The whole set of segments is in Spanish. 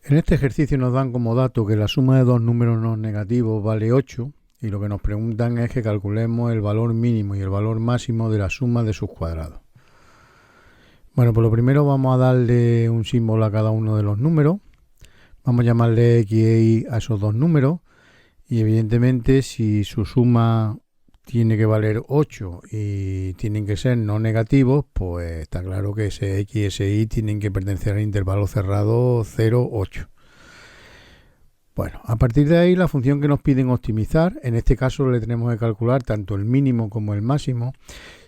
En este ejercicio nos dan como dato que la suma de dos números no negativos vale 8 y lo que nos preguntan es que calculemos el valor mínimo y el valor máximo de la suma de sus cuadrados. Bueno, pues lo primero vamos a darle un símbolo a cada uno de los números. Vamos a llamarle X e Y a esos dos números y evidentemente si su suma tiene que valer 8 y tienen que ser no negativos, pues está claro que ese X y ese Y tienen que pertenecer al intervalo cerrado 0, 8. Bueno, a partir de ahí la función que nos piden optimizar, en este caso le tenemos que calcular tanto el mínimo como el máximo,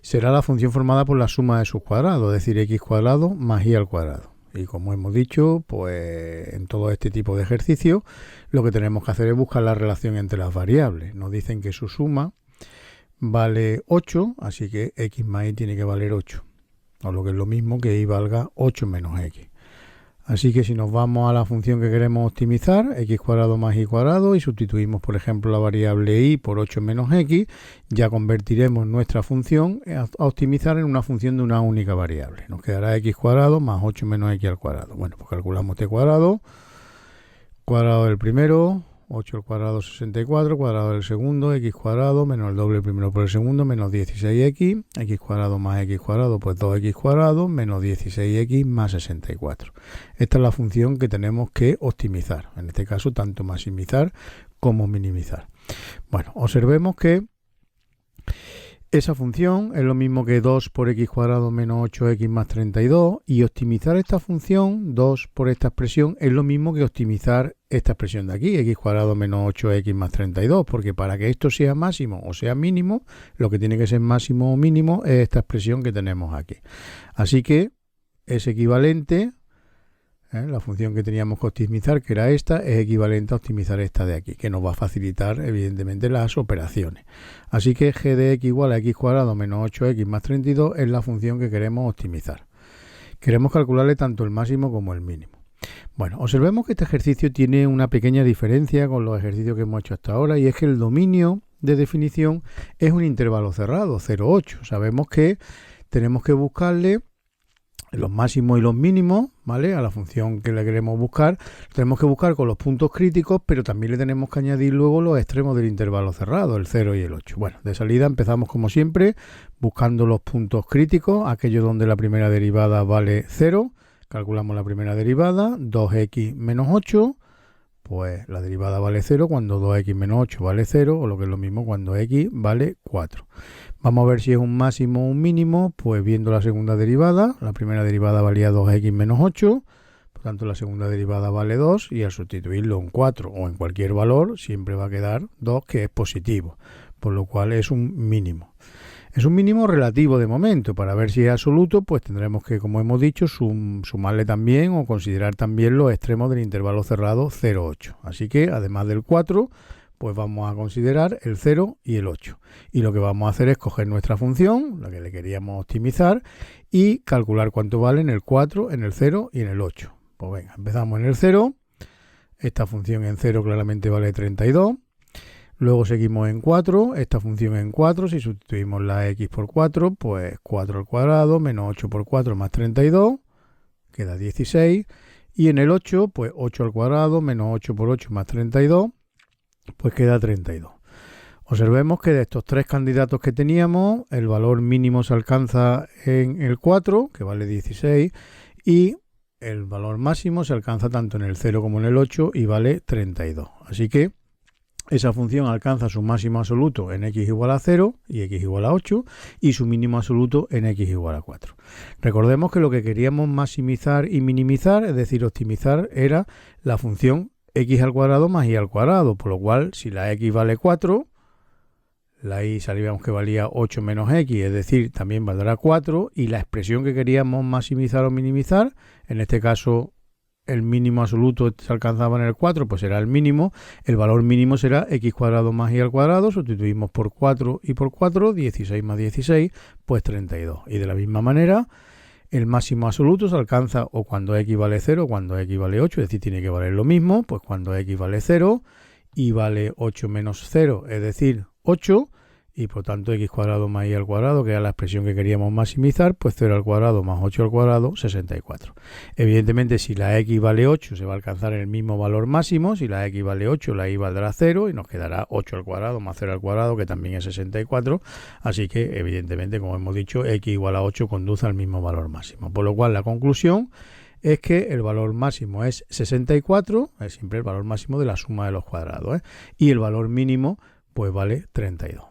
será la función formada por la suma de sus cuadrados, es decir, x cuadrado más y al cuadrado. Y como hemos dicho, pues en todo este tipo de ejercicios lo que tenemos que hacer es buscar la relación entre las variables. Nos dicen que su suma vale 8, así que x más y tiene que valer 8, o lo que es lo mismo que y valga 8 menos x. Así que si nos vamos a la función que queremos optimizar, x cuadrado más y cuadrado, y sustituimos por ejemplo la variable y por 8 menos x, ya convertiremos nuestra función a optimizar en una función de una única variable. Nos quedará x cuadrado más 8 menos x al cuadrado. Bueno, pues calculamos este cuadrado del primero, 8 al cuadrado 64, cuadrado del segundo, x cuadrado menos el doble del primero por el segundo, menos 16x, x cuadrado más x cuadrado, pues 2x cuadrado menos 16x más 64. Esta es la función que tenemos que optimizar, en este caso tanto maximizar como minimizar. Bueno, observemos que esa función es lo mismo que 2 por x cuadrado menos 8x más 32 y optimizar esta función, 2 por esta expresión, es lo mismo que optimizar esta expresión de aquí, x cuadrado menos 8x más 32, porque para que esto sea máximo o sea mínimo, lo que tiene que ser máximo o mínimo es esta expresión que tenemos aquí. Así que es equivalente, la función que teníamos que optimizar, que era esta, es equivalente a optimizar esta de aquí, que nos va a facilitar evidentemente las operaciones. Así que g de x igual a x cuadrado menos 8x más 32 es la función que queremos optimizar. Queremos calcularle tanto el máximo como el mínimo. Bueno, observemos que este ejercicio tiene una pequeña diferencia con los ejercicios que hemos hecho hasta ahora, y es que el dominio de definición es un intervalo cerrado, 0, 8. Sabemos que tenemos que buscarle los máximos y los mínimos, ¿vale? A la función que le queremos buscar, lo tenemos que buscar con los puntos críticos, pero también le tenemos que añadir luego los extremos del intervalo cerrado, el 0 y el 8. Bueno, de salida empezamos como siempre, buscando los puntos críticos, aquellos donde la primera derivada vale 0, calculamos la primera derivada, 2x menos 8, pues la derivada vale 0 cuando 2x menos 8 vale 0, o lo que es lo mismo cuando x vale 4. Vamos a ver si es un máximo o un mínimo, pues viendo la segunda derivada, la primera derivada valía 2x menos 8, por tanto la segunda derivada vale 2 y al sustituirlo en 4 o en cualquier valor siempre va a quedar 2 que es positivo, por lo cual es un mínimo. Es un mínimo relativo de momento, para ver si es absoluto pues tendremos que, como hemos dicho, sumarle también o considerar también los extremos del intervalo cerrado 0, 8. Así que además del 4, pues vamos a considerar el 0 y el 8. Y lo que vamos a hacer es coger nuestra función, la que le queríamos optimizar, y calcular cuánto valen el 4, en el 0 y en el 8. Pues venga, empezamos en el 0. Esta función en 0 claramente vale 32. Luego seguimos en 4. Esta función en 4, si sustituimos la x por 4, pues 4 al cuadrado menos 8 por 4 más 32, queda 16. Y en el 8, pues 8 al cuadrado menos 8 por 8 más 32, pues queda 32. Observemos que de estos tres candidatos que teníamos, el valor mínimo se alcanza en el 4, que vale 16, y el valor máximo se alcanza tanto en el 0 como en el 8 y vale 32. Así que esa función alcanza su máximo absoluto en x igual a 0 y x igual a 8 y su mínimo absoluto en x igual a 4. Recordemos que lo que queríamos maximizar y minimizar, es decir, optimizar, era la función x al cuadrado más y al cuadrado, por lo cual si la x vale 4, la y sabíamos que valía 8 menos x, es decir, también valdrá 4, y la expresión que queríamos maximizar o minimizar, en este caso el mínimo absoluto se alcanzaba en el 4, pues será el mínimo, el valor mínimo será x cuadrado más y al cuadrado, sustituimos por 4 y por 4, 16 más 16, pues 32. Y de la misma manera, el máximo absoluto se alcanza o cuando x vale 0 o cuando x vale 8, es decir, tiene que valer lo mismo, pues cuando x vale 0 y vale 8 menos 0, es decir, 8, y por tanto x cuadrado más y al cuadrado, que era la expresión que queríamos maximizar, pues 0 al cuadrado más 8 al cuadrado, 64. Evidentemente, si la x vale 8, se va a alcanzar el mismo valor máximo. Si la x vale 8, la y valdrá 0 y nos quedará 8 al cuadrado más 0 al cuadrado, que también es 64. Así que, evidentemente, como hemos dicho, x igual a 8 conduce al mismo valor máximo. Por lo cual, la conclusión es que el valor máximo es 64, es siempre el valor máximo de la suma de los cuadrados, y el valor mínimo pues vale 32.